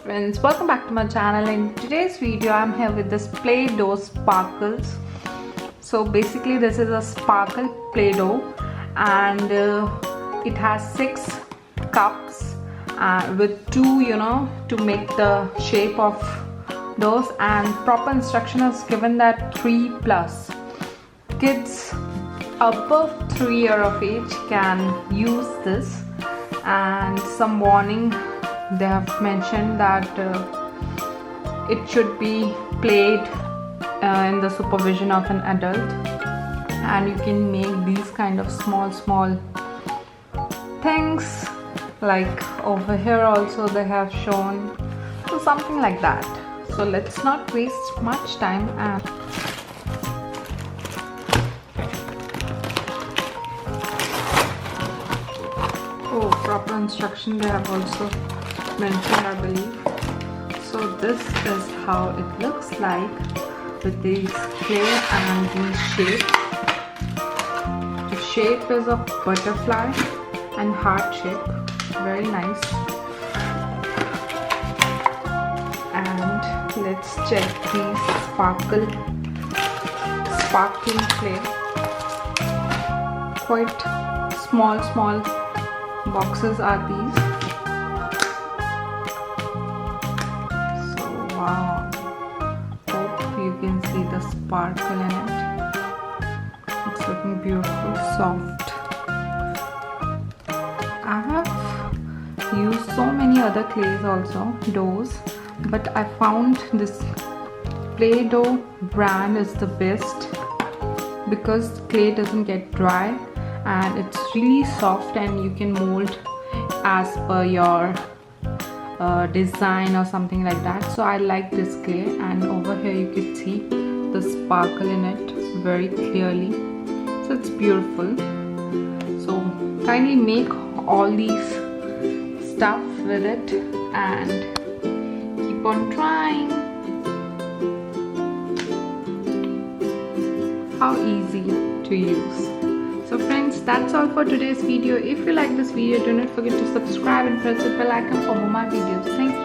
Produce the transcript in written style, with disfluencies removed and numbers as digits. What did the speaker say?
friends, welcome back to my channel. In today's video I'm here with this Play-Doh sparkles. So basically this is a sparkle Play-Doh and it has 6 cups with 2 to make the shape of those, and proper instruction is given that 3+ kids above 3 years of age can use this, and some warning they have mentioned that it should be played in the supervision of an adult, and you can make these kind of small things like over here also they have shown, so something like that. So let's not waste much time and proper instruction they have also mentioned, I believe. So this is how it looks like with these clay and these shapes. The shape is of butterfly and heart shape, very nice. And let's check these sparkling clay. Quite small boxes are these. So wow, hope you can see the sparkle in it. It's looking beautiful, soft. I have used so many other clays also, doughs, but I found this Play-Doh brand is the best because clay doesn't get dry and it's really soft, and you can mold as per your design or something like that. So I like this clay, and over here you can see the sparkle in it very clearly, so it's beautiful. So kindly make all these stuff with it and keep on trying. How easy to use. So friends, that's all for today's video. If you like this video, do not forget to subscribe and press the bell icon for more my videos. Thank you.